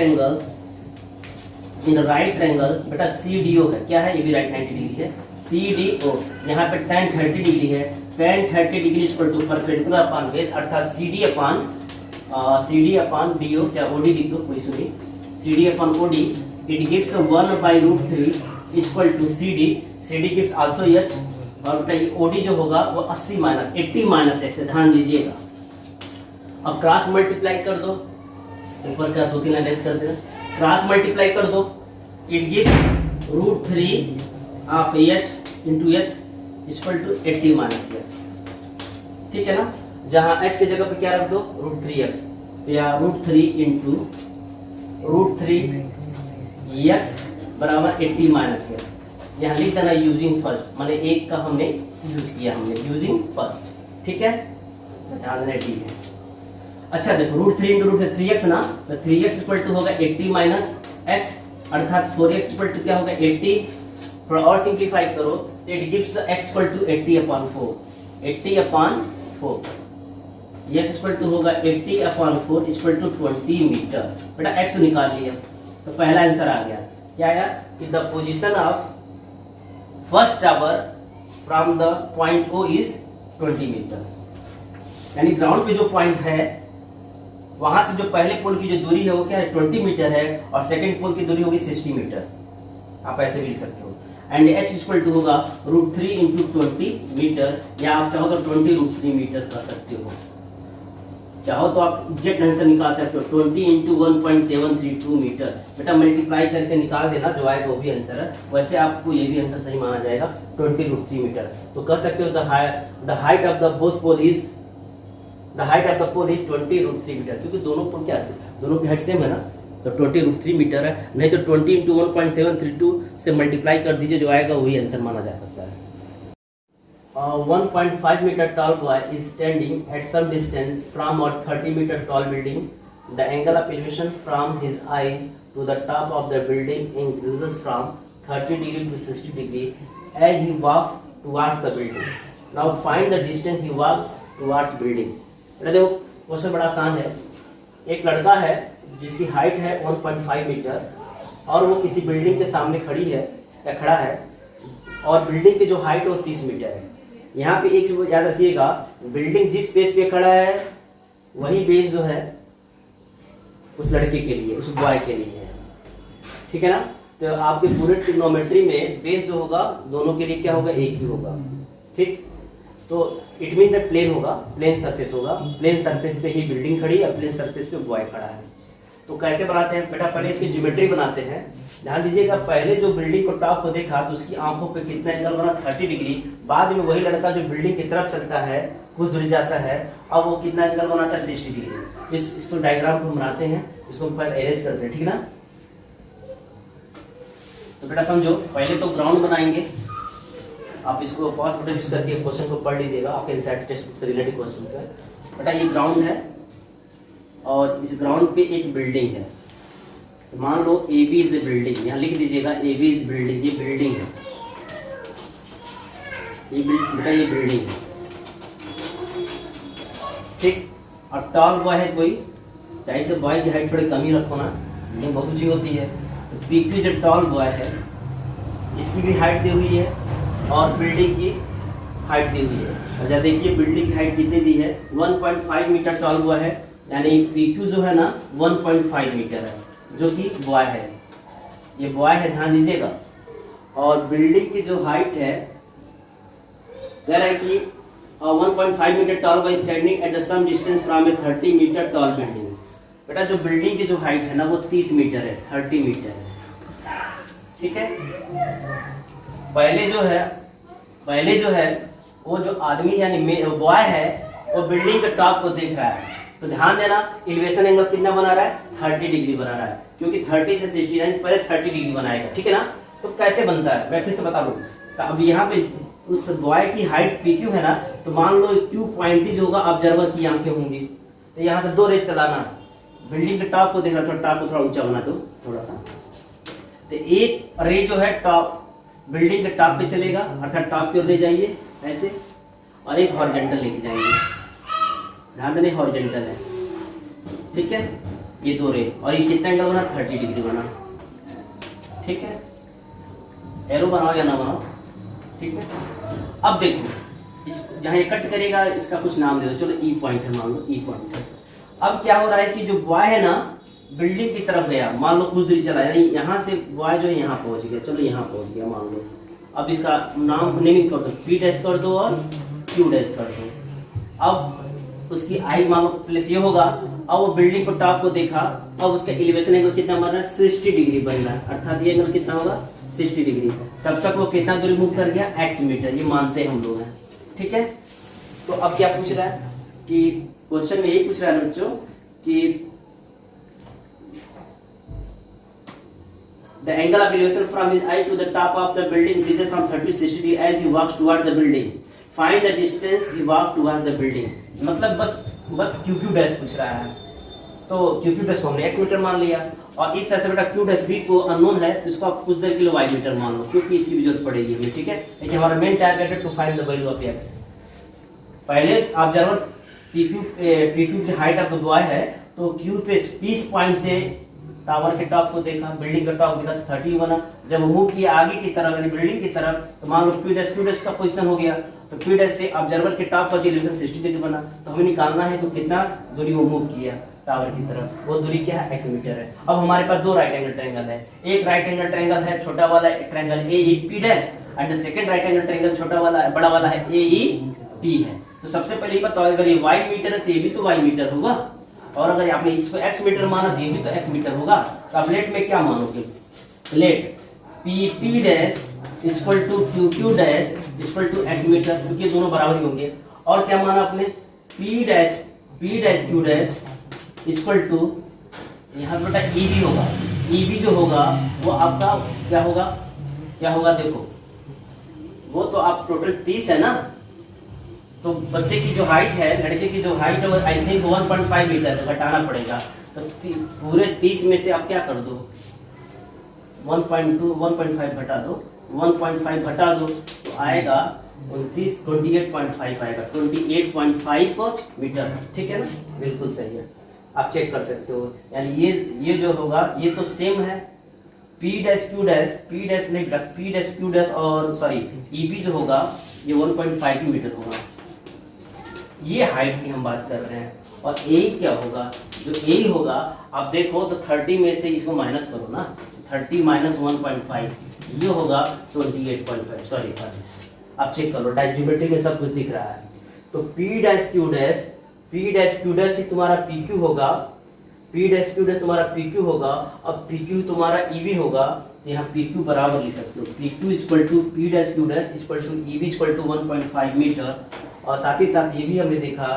ट्रायंगल बेटा CDO है, क्या है, ये भी राइट 90 डिग्री है, CDO, यहाँ पे tan 30 डिग्री है, tan 30 degree equal to perpendicular upon base, अर्थात CD अपॉन DO, क्या OD लिख दो, कोई इशू नहीं, CD upon OD, it gives 1/√3 equal to CD gives also h, और बेटा ये OD जो होगा वो 80 माइनस x है, ध्यान दीजिएगा। अब क्रॉस मल्टीप्लाई कर दो, ऊपर का 2-3 लाइन कर देना, क्रॉस मल्टीप्लाई कर दो, it gives √3 of h into h equal to 80 minus x, ठीक है ना। जहां x की जगह पे क्या रख दो, √3x, तो या √3 इंटू √3x बराबर 80 माइनस x, यहाँ लिख देना यूजिंग फर्स्ट, माने एक का हमने यूज किया, हमने यूजिंग फर्स्ट, ठीक है, ध्यान देना, ठीक है। अच्छा देखो √3 इंटू √3x ना, तो 3x इक्वल टू होगा 80 माइनस x, अर्थात 4x इक्वल टू क्या होगा 80, थोड़ा और सिंप्लीफाई करो तो it gives x equal to 80/4, 80/4, x equal to होगा 80/4 इक्वल टू 20 मीटर, बेटा x निकाल लिया, तो पहला आंसर आ गया, क्या आया कि the position of first tower from the point O is 20 metre, यानी ग्राउंड पे जो पॉइंट है वहां से जो पहले पोल की जो दूरी है वो क्या है 20 मीटर है, और सेकंड पोल की दूरी होगी 60 मीटर, आप ऐसे भी लिख सकते हो, एंड h इक्वल टू होगा √3 इंटू 20 मीटर, या आप चाहो तो 20√3 मीटर कर सकते हो, चाहो तो आप एग्जैक्ट आंसर निकाल सकते हो 20 इंटू 1.732 मीटर, बेटा मल्टीप्लाई करके निकाल देना, जो आएगा वो भी आंसर है, वैसे आपको ये भी आंसर सही माना जाएगा 20√3 मीटर, तो कह सकते हो the height of the both pole is 20√3 metre, क्योंकि दोनों पोल क्या है, दोनों की हाइट सेम है ना, तो 20√3 मीटर है, नहीं तो 20 इंटू 1.732 से मल्टीप्लाई कर दीजिए, जो आएगा वही आंसर माना जा सकता है। 1.5 meter tall boy is standing at some distance from a 30 meter tall building. The angle of elevation from his eyes to the top of the building increases from 30 degree to 60 degree as he walks towards the building. Now find the distance he walked towards building. देखो question बड़ा आसान है, एक लड़का है जिसकी height है 1.5 metre और वो किसी बिल्डिंग के सामने खड़ी है या खड़ा है, और बिल्डिंग की जो हाइट है वो 30 मीटर है। यहाँ पे एक चीज याद रखिएगा, बिल्डिंग जिस बेस पे खड़ा है वही बेस जो है उस लड़के के लिए, उस बॉय के लिए है, ठीक है ना। तो आपके पूरे ट्रिग्नोमेट्री में बेस जो होगा दोनों के लिए क्या होगा, एक ही होगा, ठीक। तो इट मीन दैट प्लेन होगा, प्लेन सरफेस होगा, प्लेन सरफेस पे ही बिल्डिंग खड़ी है, प्लेन सरफेस पे बॉय खड़ा है। तो कैसे बनाते हैं बेटा, पहले इसकी ज्योमेट्री बनाते हैं। ध्यान दीजिएगा, पहले जो बिल्डिंग को टॉप को देखा तो उसकी आंखों पे कितना एंगल बना, 30 डिग्री। बाद में वही लड़का जो बिल्डिंग की तरफ चलता है, कुछ दूरी जाता है, अब वो कितना एंगल बनाता है, 60 डिग्री। इसको डायग्राम को बनाते हैं, इसको पहले अरेंज करते हैं, ठीक ना। तो बेटा समझो, पहले तो ग्राउंड बनाएंगे, आप इसको पॉज बटन यूज करके क्वेश्चन को पढ़ लीजिएगा, आपके एनसीईआरटी टेक्स्ट बुक से रिलेटेड क्वेश्चन है। बेटा ये ग्राउंड है और इस ग्राउंड पे एक बिल्डिंग है, तो मान लो A B is a building, यहाँ लिख दीजिएगा ए बी इज बिल्डिंग, ये बिल्डिंग है, बेटा ये बिल्डिंग है, ठीक। और टॉल बॉय है कोई, चाहे से बॉय की हाइट थोड़ी कमी रखो ना, बिल्डिंग बहुत ऊंची होती है, तो पी क्यू जो टॉल बॉय है इसकी भी हाइट दी हुई है और बिल्डिंग की हाइट दी हुई है। अच्छा देखिए बिल्डिंग की हाइट कितनी दी है, 1.5 मीटर टॉल बॉय है, यानी PQ जो है ना 1.5 मीटर है, जो कि बॉय है, ये बॉय है, ध्यान दीजिएगा। और बिल्डिंग की जो हाइट है, कह रहा है कि 1.5 metre tall boy standing at the some distance from a 30 metre tall building. बेटा जो बिल्डिंग की जो हाइट है ना वो 30 मीटर है, 30 मीटर है, ठीक है। पहले जो है वो जो आदमी यानी बॉय है वो बिल्डिंग के टॉप को देख रहा है, तो ध्यान देना इलिवेशन एंगल कितना बना रहा है, 30 डिग्री बना रहा है, क्योंकि 30 से 69 पहले 30 डिग्री बनाएगा, ठीक है ना। तो कैसे बनता है मैं फिर से बता दूं। तो अब यहाँ पे उस बॉय की हाइट PQ है ना, तो मान लो Q पॉइंट जो होगा ऑब्जर्वर की आंखें होंगी, तो यहाँ से 2 रेज चलाना, बिल्डिंग के टॉप को देखना, थोड़ा टॉप को थोड़ा ऊंचा बना दो थोड़ा सा। तो एक रे जो है टॉप बिल्डिंग के टॉप पे चलेगा, अर्थात टॉप की ओर ले जाइए ऐसे, और एक हॉरिजॉन्टल लेके जाएंगे, ध्यान देना हॉरिजॉन्टल है, ठीक है। ये 2 रे, और ये कितना एंगल बना, 30 डिग्री बना, ठीक है। एरो बनाओ या ना बनाओ, ठीक है। अब देखो इस जहाँ ये कट करेगा इसका कुछ नाम दे दो, चलो E पॉइंट है, मान लो E पॉइंट है। अब क्या हो रहा है कि जो बॉय है ना बिल्डिंग की तरफ गया, मान लो कुछ दूरी चला, यानी यहाँ से बॉय जो है यहाँ पहुंच गया, चलो यहाँ पहुंच गया मान लो। अब इसका नाम नेमिंग कर दो, P डैश कर दो और Q डैश कर दो। अब उसकी आई मान लो प्लेस ये होगा, अब वो बिल्डिंग को टॉप को देखा, अब उसका एलिवेशन एंगल कितना बन रहा है, 60 डिग्री बन रहा है, अर्थात ये एंगल कितना होगा, 60 डिग्री। तब तक वो कितना दूरी मूव कर गया, x मीटर, ये मानते हैं हम लोग हैं, ठीक है। तो अब क्या पूछ रहा है कि क्वेश्चन में यही पूछ रहा है बच्चों कि the angle of elevation from his eye to the top of the building increases from 30 to 60 degree as he walks towards the building. Find the distance he walked towards the building. मतलब बस QQ dash पूछ रहा है, तो QQ dash को हमने x metre मान लिया, और इस तरह से बेटा Q डैश भी को अननोन है, तो इसको आप कुछ देर के लिए y मीटर मान लो, क्योंकि इसकी भी जरूरत पड़ेगी हमें, ठीक है। लेकिन हमारा मेन टारगेट है to find the value of x। पहले ऑब्जर्वर PQ की हाइट ऑफ द बॉय है, तो Q पे 20 पॉइंट से टावर के टॉप को देखा, बिल्डिंग का टॉप देखा, तो 30 बना। जब मूव किया आगे की तरफ यानी बिल्डिंग की तरफ, तो मान लो Q डैश का पोजीशन हो गया, तो Q डैश से ऑब्जर्वर के टॉप पर एलिवेशन 60 डिग्री बना, तो हमें निकालना है कि कितना दूरी वो मूव किया टावर की तरफ, वो दूरी क्या है, x मीटर है। अब हमारे पास 2 राइट एंगल ट्रायंगल है, एक राइट एंगल ट्रायंगल है छोटा वाला triangle AEP dash, and the second right angle triangle छोटा वाला बड़ा वाला है AEP है। तो सबसे पहले ये बताओ, अगर ये y मीटर है तो ये भी तो y मीटर होगा, और अगर आपने इसको x मीटर माना तो ये भी तो x मीटर होगा। तो आप लेट में क्या मानोगे, let PP dash equal to QQ dash equal to x metre, क्योंकि दोनों बराबर ही होंगे। और क्या माना आपने, P dash Q dash equal to, यहाँ बेटा EB होगा, EB जो होगा वो आपका क्या होगा देखो, वो तो आप टोटल 30 है ना, तो बच्चे की जो हाइट है, लड़के की जो हाइट है वो आई थिंक 1.5 मीटर है, घटाना पड़ेगा। तो पूरे 30 में से आप क्या कर दो, 1.5 घटा दो, 1.5 घटा दो, तो आएगा 28.5 आएगा, 28.5 मीटर, ठीक है ना, बिल्कुल सही है, आप चेक कर सकते हो। यानी ये जो होगा ये तो सेम है, P डैश Q डैश और सॉरी EB जो होगा ये 1.5 मीटर होगा, ये हाइट की हम बात कर रहे हैं। और A क्या होगा, जो A होगा आप देखो तो 30 में से इसको माइनस करो ना, 30 माइनस 1.5 ये होगा 28.5, सॉरी आप चेक करो, ज्योमेट्री में सब कुछ दिख रहा है। तो P डैश Q डैश ही तुम्हारा PQ होगा, P डैश Q डैश तुम्हारा PQ होगा, अब PQ तुम्हारा EB होगा, तो यहाँ PQ बराबर लिख सकते हो, PQ equal to P dash Q dash equal to EB equal to 1.5 metre. और साथ ही साथ ये भी हमने देखा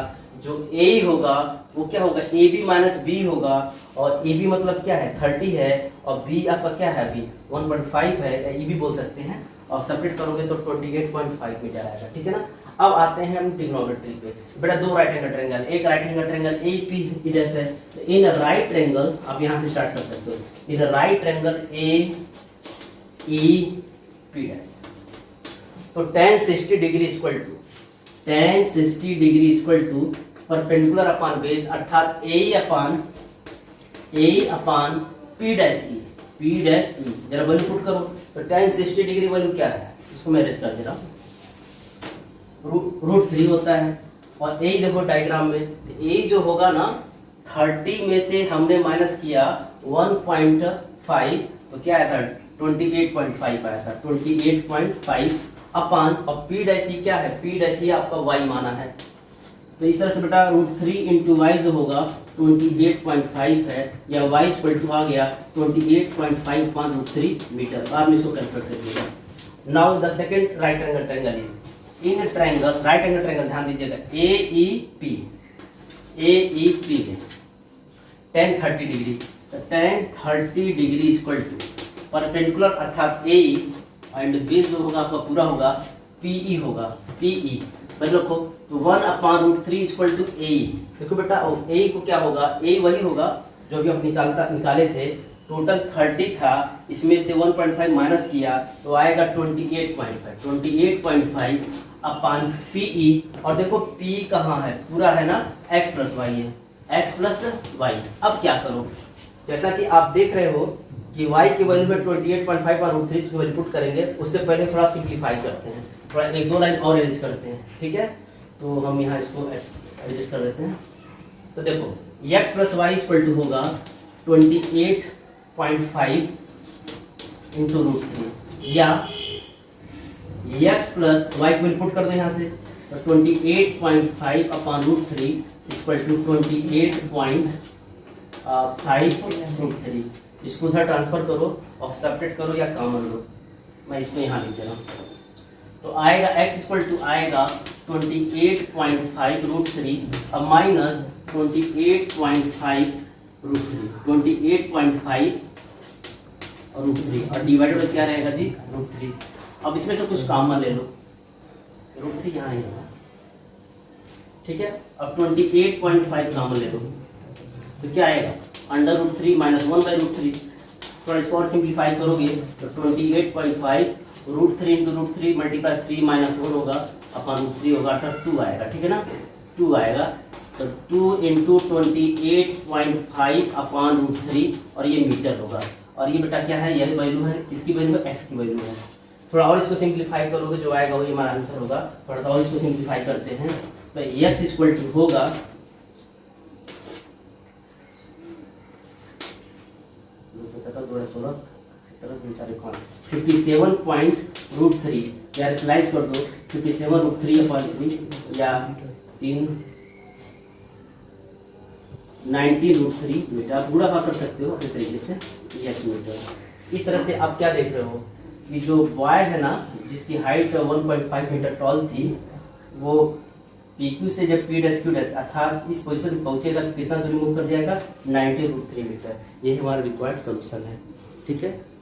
जो A होगा वो क्या होगा, AB माइनस B होगा, और AB मतलब क्या है 30 है, और B आपका क्या है अभी 1.5 है, या EB बोल सकते हैं, और सेपरेट करोगे तो 28.5 मीटर आएगा, ठीक है ना। अब आते हैं हम ट्रिग्नोमेट्री पे। बेटा 2 राइट एंगल ट्रायंगल, एक राइट एंगल ट्रायंगल AP इधर से, इन राइट ट्रायंगल आप यहाँ से स्टार्ट कर सकते हो, इधर राइट ट्रायंगल AEP डैश, तो tan 60 degree equal to perpendicular upon base, अर्थात A upon P dash E, जरा वैल्यू पुट करो। तो tan 60 डिग्री वैल्यू क्या है, इसको मैं रेस्ट कर दे रहा हूँ, √3 होता है। और A देखो डायग्राम में, तो A जो होगा ना 30 में से हमने माइनस किया 1.5, तो क्या आया था 28.5 आया था, 28.5 अपान, और P डैश ई क्या है, P डैश ई आपका y माना है, तो इस तरह से बेटा √3 इंटू वाई जो होगा 28.5 है, या y इक्वल टू आ गया 28.5 अपान √3 मीटर। बाद में इसको कैलकुलेट कर दीजिएगा। Now the second right angle triangle is in triangle, right angle triangle ध्यान दीजिएगा AEP, AEP है tan 30 डिग्री, तो tan 30 degree equal to perpendicular अर्थात AE एंड बेस जो होगा आपका पूरा होगा PE होगा, PE बन रखो। तो 1/√3 इक्वल टू AE। देखो बेटा AE को क्या होगा, AE वही होगा जो भी हम निकाले थे। टोटल 30 था, इसमें से 1.5 माइनस किया तो आएगा 28.5 अपान PE। और देखो P कहाँ है, पूरा है ना, x प्लस वाई है, x प्लस वाई। अब क्या करो, जैसा कि आप देख रहे हो कि y की वैल्यू में 28.5/√3 को इनपुट करेंगे, उससे पहले थोड़ा सिंप्लीफाई करते हैं, थोड़ा एक दो लाइन और अरेंज करते हैं, ठीक है। तो हम यहाँ इसको एडजस्ट कर देते हैं। तो देखो x plus y equal to होगा 28.5 इंटू √3, या x प्लस वाई को इनपुट कर दो यहाँ से, तो 28.5 अपान √3 इक्वल टू 28.5√3। इसको उधर ट्रांसफर करो और सेपरेट करो या कॉमन लो, मैं इसमें यहाँ लिख दे रहा हूँ। तो आएगा x इक्वल टू आएगा 28.5√3 अब माइनस 28.5√3 और डिवाइडेड बाय क्या रहेगा जी, √3। अब इसमें से कुछ कॉमन ले लो, √3 यहाँ है, ठीक है। अब 28.5 कॉमन ले लो तो क्या आएगा, √3 माइनस 1/√3। थोड़ा इसको और सिंप्लीफाई करोगे तो 28.5 √3 इंटू √3 मल्टीप्लाई 3 माइनस 1 होगा अपॉन √3 होगा, तो 2 आएगा, ठीक है ना, 2 आएगा। तो 2 इंटू 28.5 अपॉन √3 और ये मीटर होगा। और ये बेटा क्या है, यही वैल्यू है, किसकी वैल्यू है, x की वैल्यू है। थोड़ा और इसको सिंप्लीफाई करोगे जो आएगा वही हमारा आंसर होगा। थोड़ा सा और इसको सिंप्लीफाई करते हैं तो x इक्वल टू होगा .57.3 यार स्लाइस कर दो 57√3 या 90√3 मीटर, आप पूरा कर सकते हो अपने तरीके से, यस मीटर। इस तरह से आप क्या देख रहे हो कि जो बॉय है ना, जिसकी हाइट 1.5 मीटर टॉल थी, वो PQ से जब P' Q' अर्थात इस पोजीशन में पहुंचेगा तो कितना दूरी मूव कर जाएगा, 90√3 मीटर। ये हमारा रिक्वायर्ड सोल्यूशन है, ठीक है।